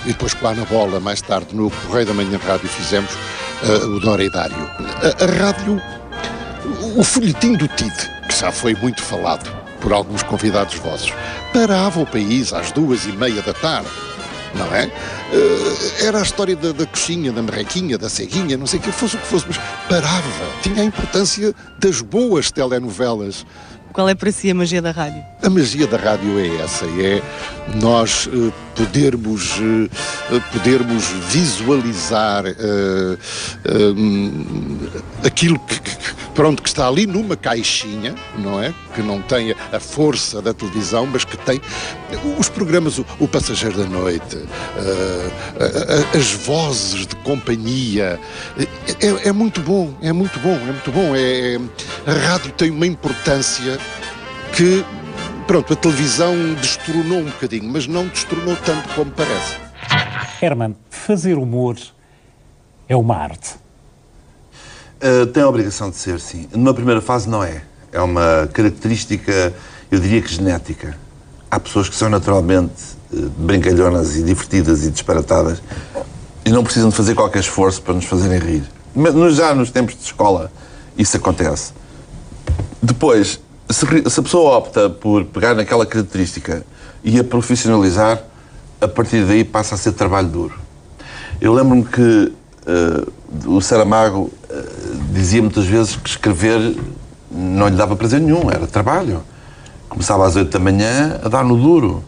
e depois com a Ana Bola, mais tarde, no Correio da Manhã Rádio, fizemos o Dora e Dário. A rádio, o folhetim do TID, que já foi muito falado por alguns convidados vossos, parava o país às 2h30 da tarde, não é? Era a história da coxinha, da marrequinha, da ceguinha, não sei o que fosse, mas parava. Tinha a importância das boas telenovelas. Qual é para si a magia da rádio? A magia da rádio é essa, é nós podermos visualizar aquilo que está ali numa caixinha, não é? Que não tem a força da televisão, mas que tem os programas, o Passageiro da Noite, as vozes de companhia. É muito bom, é muito bom, é muito bom. A rádio tem uma importância que, pronto, a televisão destronou um bocadinho, mas não destronou tanto como parece. Herman, fazer humor é uma arte? Tem a obrigação de ser, sim. Numa primeira fase não é. É uma característica, eu diria que genética. Há pessoas que são naturalmente brincalhonas e divertidas e disparatadas e não precisam de fazer qualquer esforço para nos fazerem rir. Mas já nos tempos de escola isso acontece. Depois, se a pessoa opta por pegar naquela característica e a profissionalizar, a partir daí passa a ser trabalho duro. Eu lembro-me que o Saramago dizia muitas vezes que escrever não lhe dava prazer nenhum, era trabalho. Começava às 8 da manhã a dar no duro.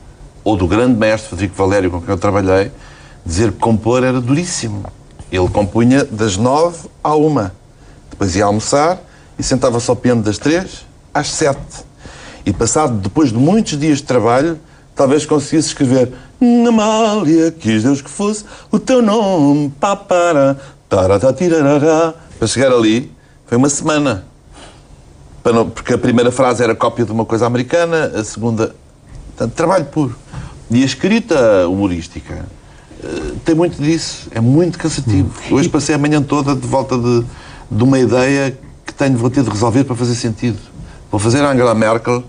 Ou do grande mestre Frederico Valério, com quem eu trabalhei, dizer que compor era duríssimo. Ele compunha das 9 à 1. Depois ia almoçar e sentava-se ao piano das 3 às 7. E passado, depois de muitos dias de trabalho, talvez conseguisse escrever Amália, quis Deus que fosse o teu nome, papara, taratatirarará. Para chegar ali, foi uma semana. Porque a primeira frase era cópia de uma coisa americana, a segunda... Portanto, trabalho puro. E a escrita humorística tem muito disso, é muito cansativo. Hoje passei a manhã toda de volta de uma ideia que vou ter de resolver para fazer sentido. Vou fazer a Angela Merkel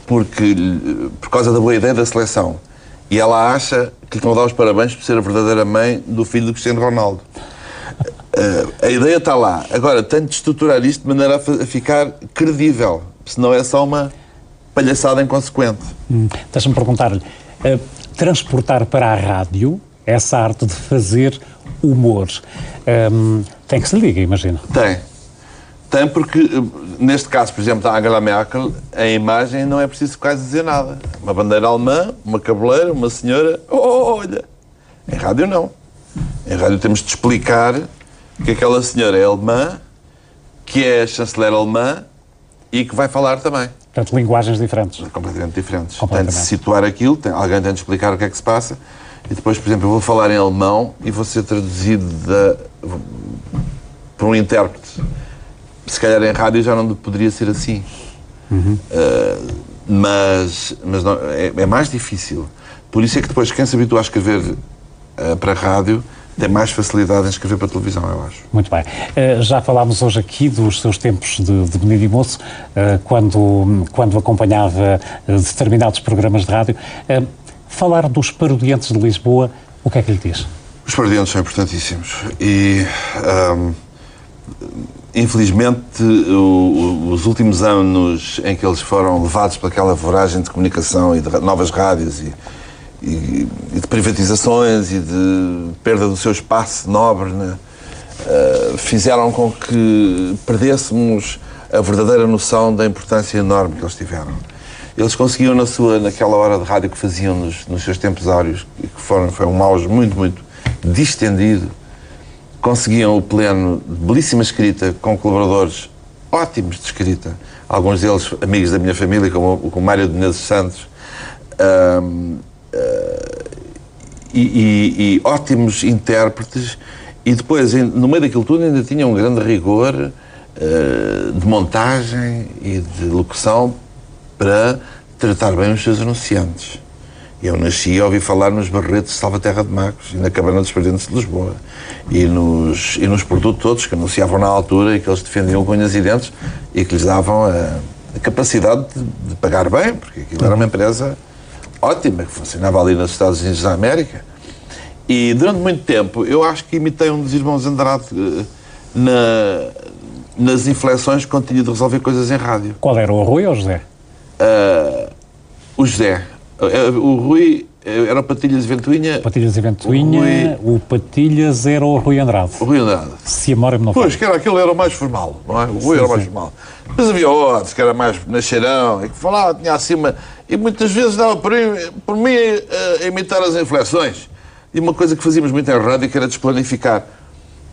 por causa da boa ideia da seleção. E ela acha que lhe estão a dar os parabéns por ser a verdadeira mãe do filho do Cristiano Ronaldo. A ideia está lá. Agora, tenho de estruturar isto de maneira a ficar credível, senão é só uma palhaçada inconsequente. Deixa-me perguntar-lhe, transportar para a rádio essa arte de fazer humor, tem que se liga, imagino. Tem porque, neste caso, por exemplo, da Angela Merkel, a imagem não é preciso quase dizer nada. Uma bandeira alemã, uma cabeleira, uma senhora, olha. Em rádio não. Em rádio temos de explicar que aquela senhora é alemã, que é a chanceler alemã e que vai falar também. Portanto, linguagens diferentes. Completamente diferentes. Tem de situar aquilo, alguém tem de explicar o que é que se passa e depois, por exemplo, eu vou falar em alemão e vou ser traduzido por um intérprete. Se calhar em rádio já não poderia ser assim. Mas não, é mais difícil. Por isso é que depois quem se habitua a escrever para a rádio tem mais facilidade em escrever para a televisão, eu acho. Muito bem. Já falámos hoje aqui dos seus tempos de menino e moço, quando acompanhava determinados programas de rádio. Falar dos Parodiantes de Lisboa, o que é que lhe diz? Os Parodiantes são importantíssimos e, infelizmente, os últimos anos em que eles foram levados por aquela voragem de comunicação e de novas rádios e de privatizações e de perda do seu espaço nobre, né? Fizeram com que perdêssemos a verdadeira noção da importância enorme que eles tiveram. Eles conseguiam naquela hora de rádio que faziam nos seus tempos áureos, que foi um auge muito, muito distendido, conseguiam o pleno de belíssima escrita, com colaboradores ótimos de escrita, alguns deles amigos da minha família, como o Mário de Menezes Santos, e ótimos intérpretes, e depois, no meio daquilo tudo, ainda tinha um grande rigor de montagem e de locução para tratar bem os seus anunciantes. Eu nasci e ouvi falar nos barretos de Salvaterra de Magos e na Cabana dos Parodiantes de Lisboa e nos produtos todos que anunciavam na altura e que eles defendiam com unhas e dentes e que lhes davam a capacidade de pagar bem, porque aquilo era uma empresa ótima, que funcionava ali nos Estados Unidos da América. E durante muito tempo eu acho que imitei um dos irmãos Andrade nas inflexões quando tinha de resolver coisas em rádio. Qual era, o Rui ou o José? O José. O Rui era o Patilhas e Ventoinha. Patilhas e Ventoinha, o Patilhas era o Rui Andrade. O Rui Andrade. Se a memória me não Pois, que aquele era o mais formal, não é? O Rui era o mais formal. Depois havia outros, que era mais nacheirão, e que falava, tinha acima, e muitas vezes dava por mim a imitar as inflexões. E uma coisa que fazíamos muito em rádio, que era desplanificar.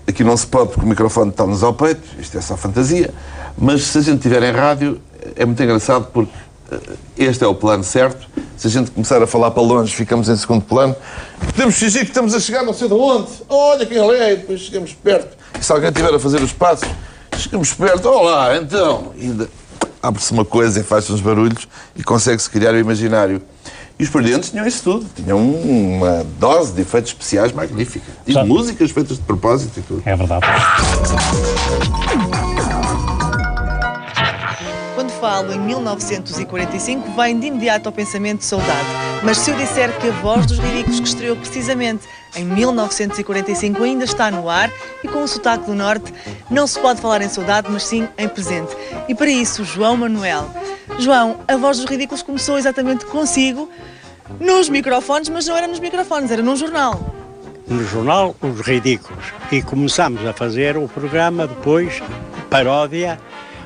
Aqui não se pode, porque o microfone está-nos ao peito, isto é só fantasia, mas se a gente estiver em rádio, é muito engraçado, porque este é o plano certo. Se a gente começar a falar para longe, ficamos em segundo plano. Podemos fingir que estamos a chegar não sei de onde. Olha quem ele é, e depois chegamos perto. E se alguém estiver a fazer os passos, chegamos perto. Olá, então. E abre-se uma coisa e faz-se uns barulhos e consegue-se criar o imaginário. E os Perdentes tinham isso tudo. Tinham uma dose de efeitos especiais magnífica. E de músicas feitas de propósito e tudo. É verdade. Quando falo em 1945, vem de imediato ao pensamento saudade. Mas se eu disser que a Voz dos Ridículos, que estreou precisamente em 1945, ainda está no ar e com o sotaque do Norte, não se pode falar em saudade, mas sim em presente. E para isso, João Manuel. João, a Voz dos Ridículos começou exatamente consigo, nos microfones, mas não era nos microfones, era num jornal. No jornal Os Ridículos. E começámos a fazer o programa depois, paródia,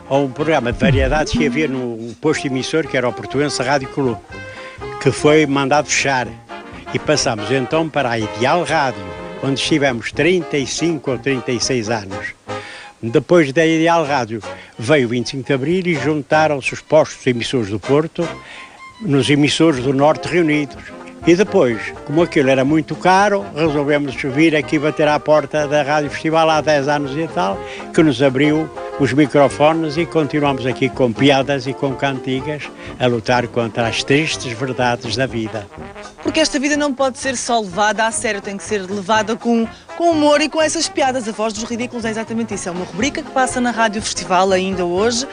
a um programa de variedades que havia no posto emissor, que era o Portuense Rádio Clube, que foi mandado fechar. E passámos então para a Ideal Rádio, onde estivemos 35 ou 36 anos. Depois da Ideal Rádio veio o 25 de Abril e juntaram-se os postos emissores do Porto nos emissores do Norte reunidos. E depois, como aquilo era muito caro, resolvemos vir aqui bater à porta da Rádio Festival há 10 anos e tal, que nos abriu os microfones e continuamos aqui com piadas e com cantigas a lutar contra as tristes verdades da vida. Porque esta vida não pode ser só levada a sério, tem que ser levada com humor e com essas piadas. A Voz dos Ridículos é exatamente isso. É uma rubrica que passa na Rádio Festival ainda hoje,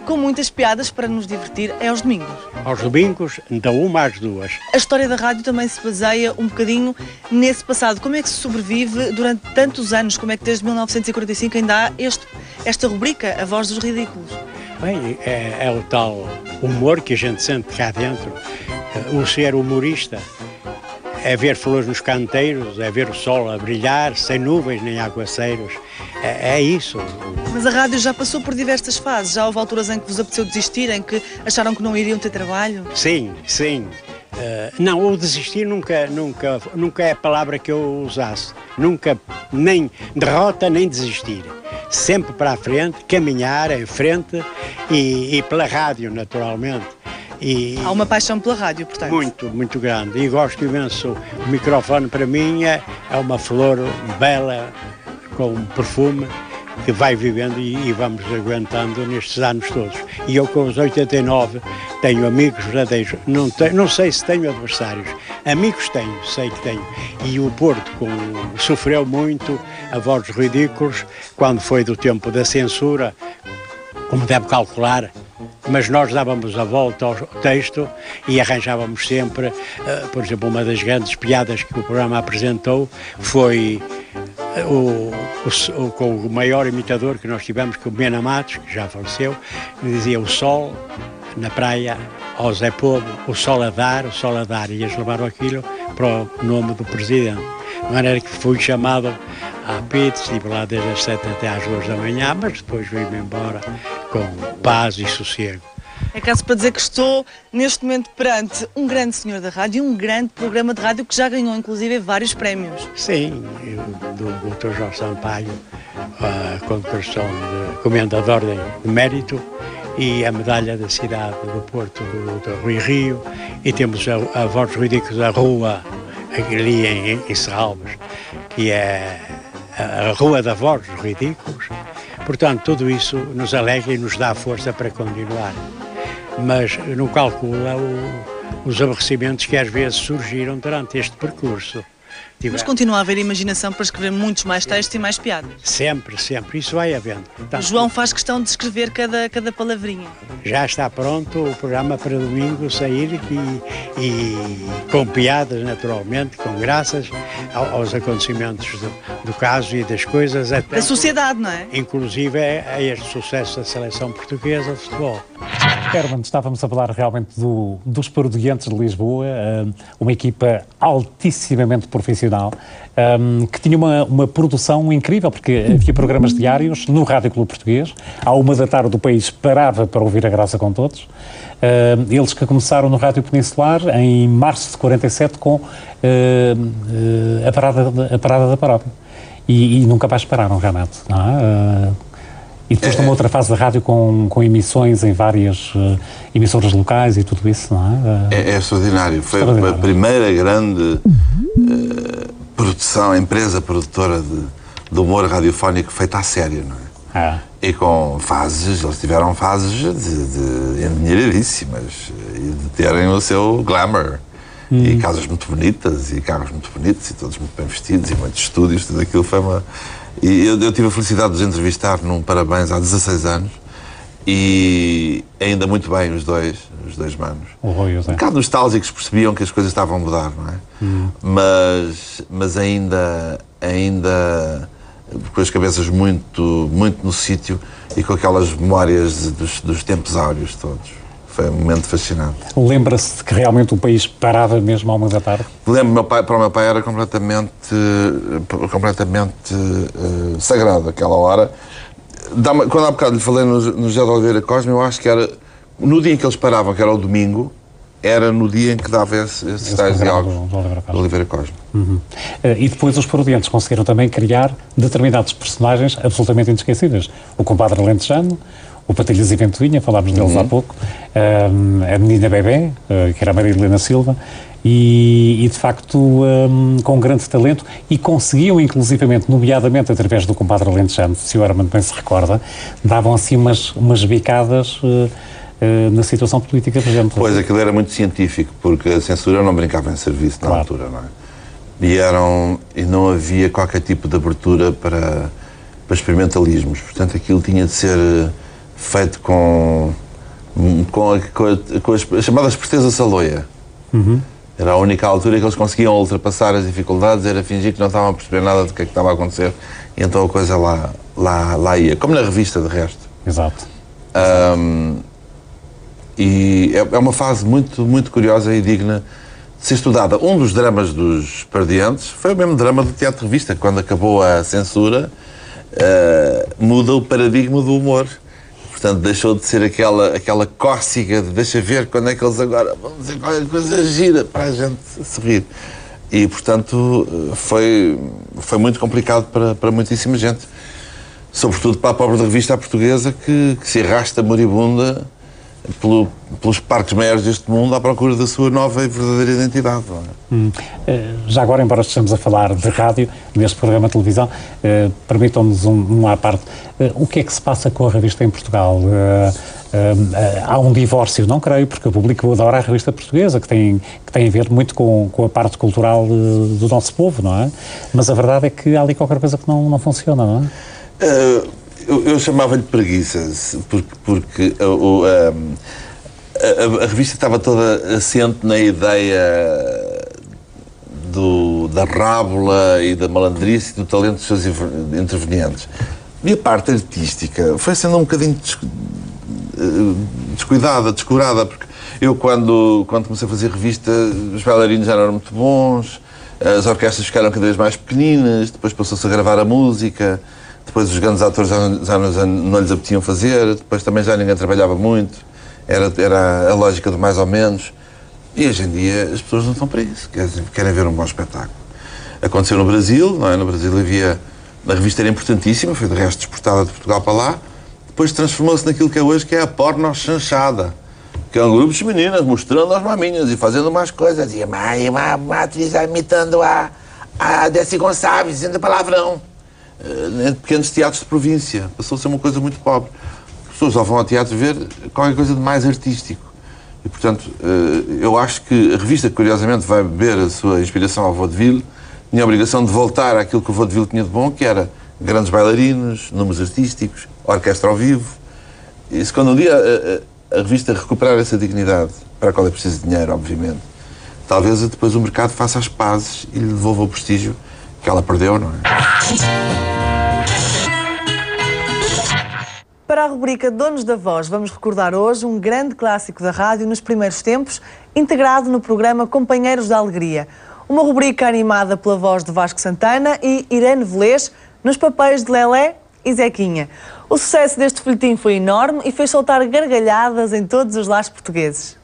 com muitas piadas para nos divertir. É aos domingos. Aos domingos, da 1 às 2. A história da rádio também se baseia um bocadinho nesse passado. Como é que se sobrevive durante tantos anos? Como é que desde 1945 ainda há esta rubrica, A Voz dos Ridículos? Bem, é o tal humor que a gente sente cá dentro. O ser humorista é ver flores nos canteiros, é ver o sol a brilhar, sem nuvens nem aguaceiros. É isso. Mas a rádio já passou por diversas fases. Já houve alturas em que vos apeteceu desistir, em que acharam que não iriam ter trabalho? Sim, sim. Não, o desistir nunca é a palavra que eu usasse. Nunca, nem derrota, nem desistir. Sempre para a frente, caminhar em frente e pela rádio, naturalmente. Há uma paixão pela rádio, portanto. Muito, muito grande. E gosto imenso. O microfone para mim é uma flor bela, com um perfume, que vai vivendo e vamos aguentando nestes anos todos. E eu com os 89 tenho amigos verdadeiros. Não sei se tenho adversários. Amigos tenho, sei que tenho. E o Porto sofreu muito, a Voz dos Ridículos, quando foi do tempo da censura, como deve calcular. Mas nós dávamos a volta ao texto e arranjávamos sempre, por exemplo, uma das grandes piadas que o programa apresentou foi com o maior imitador que nós tivemos, que é o Mena Matos, que já faleceu, que dizia o sol na praia, ao Zé Povo, o sol a dar, e eles levaram aquilo para o nome do presidente. De maneira que fui chamado à PIT, estive lá desde as 7 até às 2 da manhã, mas depois vim-me embora com paz e sossego. É caso para dizer que estou, neste momento, perante um grande senhor da rádio e um grande programa de rádio que já ganhou, inclusive, vários prémios. Sim, do Dr. Jorge Sampaio, a condecoração de Comenda de Ordem de Mérito e a medalha da cidade do Porto, do Rui Rio, e temos a Voz dos Ridículos da Rua, ali em Serralves, que é a Rua da Voz dos Ridículos. Portanto, tudo isso nos alegra e nos dá força para continuar. Mas não calcula os aborrecimentos que às vezes surgiram durante este percurso. Mas continua a haver imaginação para escrever muitos mais textos e mais piadas. Sempre, sempre. Isso vai havendo. O João faz questão de escrever cada palavrinha. Já está pronto o programa para domingo sair e com piadas, naturalmente, com graças aos acontecimentos do caso e das coisas. Até da sociedade, não é? Inclusive a este sucesso da seleção portuguesa de futebol. Herman, estávamos a falar realmente dos Parodiantes de Lisboa, uma equipa altissimamente profissional, que tinha uma produção incrível, porque havia programas diários no Rádio Clube Português. À 1h do país parava para ouvir a Graça com Todos. Eles que começaram no Rádio Peninsular em março de 47 com a parada da paródia. E nunca mais pararam, realmente, não é? E depois numa outra fase da rádio com emissões em várias emissoras locais e tudo isso, não é? É extraordinário. Foi a primeira grande produção, empresa produtora de humor radiofónico feita à sério, não é? E com fases, eles tiveram fases endinheiradíssimas e de terem o seu glamour. E casas muito bonitas, e carros muito bonitos, e todos muito bem vestidos, e muitos estúdios, tudo aquilo foi uma... E eu tive a felicidade de os entrevistar num Parabéns há 16 anos, e ainda muito bem os dois manos. Um bocado nostálgicos, percebiam que as coisas estavam a mudar, não é? Mas ainda com as cabeças muito no sítio, e com aquelas memórias dos tempos áureos todos. Foi um momento fascinante. Lembra-se de que realmente o país parava mesmo à 1h? Lembro, para o meu pai era completamente sagrado aquela hora. Quando há bocado lhe falei no José de Oliveira Cosme, eu acho que era no dia em que eles paravam, que era o domingo, era no dia em que dava esses tais diálogos de Oliveira Cosme. E depois os Parodiantes conseguiram também criar determinados personagens absolutamente inesquecíveis. O compadre alentejano, o Patilhas e Ventoinha, falámos deles há pouco, a menina Bebé, que era a Maria Helena Silva, e de facto com grande talento, e conseguiam inclusivamente, nomeadamente através do compadre alentejano, se o Herman bem se recorda, davam assim umas bicadas na situação política presente. Pois, aquilo era muito científico, porque a censura não brincava em serviço na altura, não é? E não havia qualquer tipo de abertura para experimentalismos, portanto aquilo tinha de ser feito com as chamadas presteza saloia. Era a única altura que eles conseguiam ultrapassar as dificuldades, era fingir que não estavam a perceber nada do que é que estava a acontecer, e então a coisa lá ia, como na revista, de resto. Exato. E é uma fase muito, muito curiosa e digna de ser estudada. Um dos dramas dos Parodiantes foi o mesmo drama do Teatro Revista. Quando acabou a censura, muda o paradigma do humor. Portanto, deixou de ser aquela cócega de deixa ver quando é que eles agora vão dizer qualquer coisa gira para a gente se rir. E, portanto, foi muito complicado para muitíssima gente. Sobretudo para a pobre revista portuguesa que se arrasta moribunda pelos parques maiores deste mundo à procura da sua nova e verdadeira identidade. Não é? Já agora, embora estejamos a falar de rádio, neste programa de televisão, permitam-nos um à parte. O que é que se passa com a revista em Portugal? Há um divórcio, não creio, porque o público adora a revista portuguesa, que tem a ver muito com a parte cultural do nosso povo, não é? Mas a verdade é que há ali qualquer coisa que não funciona, não é? Eu chamava-lhe preguiça, porque a revista estava toda assente na ideia da rábula e da malandrice e do talento dos seus intervenientes. E a parte artística foi sendo um bocadinho descuidada, descurada, porque eu, quando comecei a fazer revista, os bailarinos já não eram muito bons, as orquestras ficaram cada vez mais pequeninas, depois passou-se a gravar a música. Depois os grandes atores já não lhes apeteciam fazer, depois também já ninguém trabalhava muito, era a lógica do mais ou menos. E hoje em dia as pessoas não estão para isso, querem ver um bom espetáculo. Aconteceu no Brasil, não é? No Brasil a revista era importantíssima, foi de resto exportada de Portugal para lá, depois transformou-se naquilo que é hoje, que é a porno chanchada, que é um grupo de meninas mostrando as maminhas e fazendo mais coisas, e uma atriz imitando a Décia Gonçalves, dizendo palavrão. Em pequenos teatros de província, passou a ser uma coisa muito pobre. As pessoas só vão ao teatro ver qualquer coisa de mais artístico. E, portanto, eu acho que a revista, curiosamente, vai beber a sua inspiração ao vaudeville, tinha a obrigação de voltar àquilo que o vaudeville tinha de bom, que era grandes bailarinos, números artísticos, orquestra ao vivo. E se quando um dia a revista recuperar essa dignidade, para a qual é preciso dinheiro, obviamente, talvez depois o mercado faça as pazes e lhe devolva o prestígio que ela perdeu, não é? Para a rubrica Donos da Voz, vamos recordar hoje um grande clássico da rádio nos primeiros tempos, integrado no programa Companheiros da Alegria. Uma rubrica animada pela voz de Vasco Santana e Irene Velez, nos papéis de Lelé e Zequinha. O sucesso deste folhetim foi enorme e fez soltar gargalhadas em todos os lares portugueses.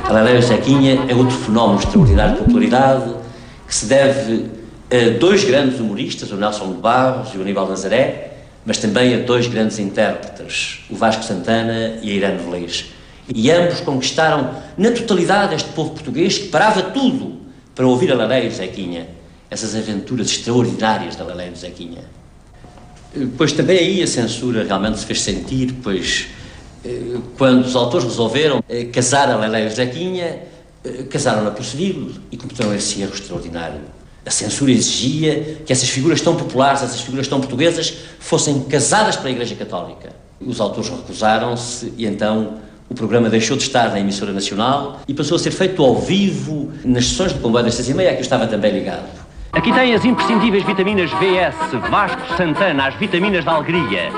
A Lelé e Zequinha é outro fenómeno extraordinário de popularidade que se deve a dois grandes humoristas, o Nelson de Barros e o Aníbal Nazaré, mas também a dois grandes intérpretes, o Vasco Santana e a Irene Velez. E ambos conquistaram na totalidade este povo português que parava tudo para ouvir a Lelé e o Zequinha. Essas aventuras extraordinárias da Lelé e do Zequinha. Pois também aí a censura realmente se fez sentir, pois quando os autores resolveram casar a Lelé e o Zequinha, casaram-na por civil e cometeram esse erro extraordinário. A censura exigia que essas figuras tão populares, essas figuras tão portuguesas, fossem casadas pela Igreja Católica. Os autores recusaram-se e então o programa deixou de estar na emissora nacional e passou a ser feito ao vivo nas sessões de comboio das 6h30, a que eu estava também ligado. Aqui tem as imprescindíveis vitaminas VS, Vasco Santana, as vitaminas da alegria.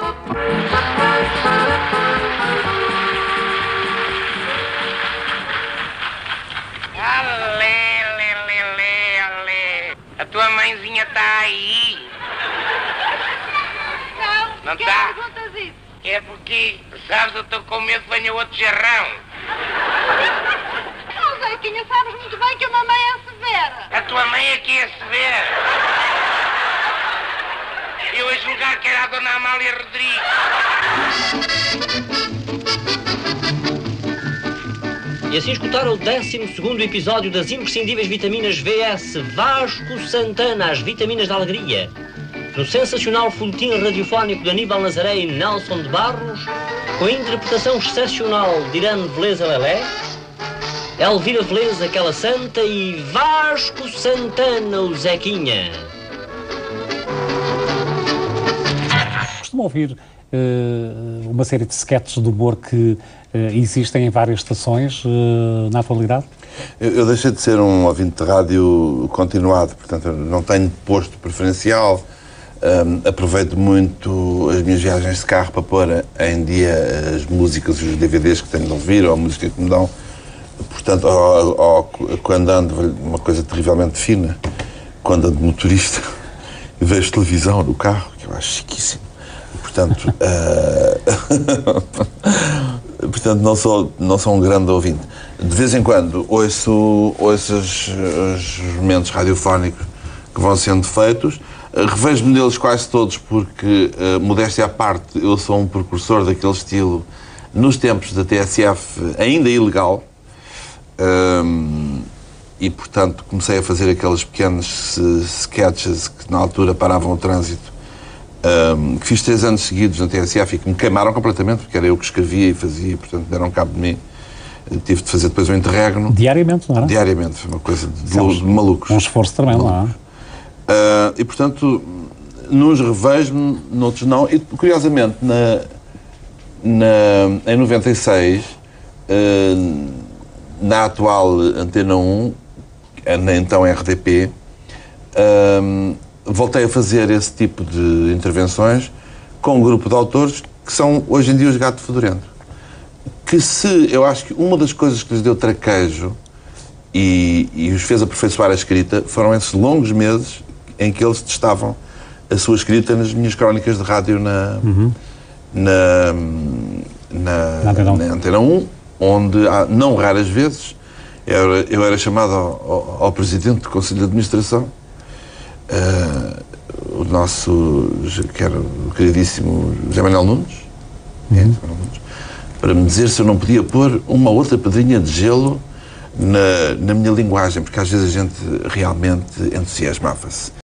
A tua mãezinha está aí? Não que está? perguntas isso? É porque, sabes, eu estou com medo que venha outro jarrão. Não, Zequinha, sabes muito bem que a mamãe é severa. A tua mãe é que é severa. Eu a julgar que era a dona Amália Rodrigues. E assim escutaram o 12º episódio das imprescindíveis vitaminas VS, Vasco Santana, as vitaminas da alegria. No sensacional folhetim radiofónico de Aníbal Nazaré e Nelson de Barros, com a interpretação excepcional de Irene Velez a Lelé, Elvira Velez, aquela santa, e Vasco Santana, o Zequinha. Costumo ouvir uma série de sketches de humor que existem em várias estações na atualidade? Eu deixei de ser um ouvinte de rádio continuado, portanto, eu não tenho posto preferencial. Aproveito muito as minhas viagens de carro para pôr em dia as músicas e os DVDs que tenho de ouvir, ou a música que me dão. Portanto, quando ando, uma coisa terrivelmente fina, quando ando de motorista, vejo televisão no carro, que eu acho chiquíssimo. Portanto, portanto não sou um grande ouvinte. De vez em quando ouço os momentos radiofónicos que vão sendo feitos. Revejo-me deles quase todos porque, modéstia à parte, eu sou um precursor daquele estilo nos tempos da TSF ainda ilegal e, portanto, comecei a fazer aqueles pequenos sketches que na altura paravam o trânsito, que fiz 3 anos seguidos na TSF e que me queimaram completamente, porque era eu que escrevia e fazia, portanto, deram cabo de mim. Tive de fazer depois um interregno. Diariamente, não era? Diariamente, foi uma coisa de malucos. Um esforço tremendo, não é? E, portanto, nos revejo, noutros não. E, curiosamente, em 96, na atual Antena 1, na então RDP, voltei a fazer esse tipo de intervenções com um grupo de autores que são, hoje em dia, os Gato Fedorento. Eu acho que uma das coisas que lhes deu traquejo e os fez aperfeiçoar a escrita foram esses longos meses em que eles testavam a sua escrita nas minhas crónicas de rádio na Antena 1, onde, não raras vezes, eu era chamado ao presidente do Conselho de Administração, o nosso, que era o queridíssimo José Manuel Nunes, para me dizer se eu não podia pôr uma outra pedrinha de gelo na minha linguagem, porque às vezes a gente realmente entusiasmava-se.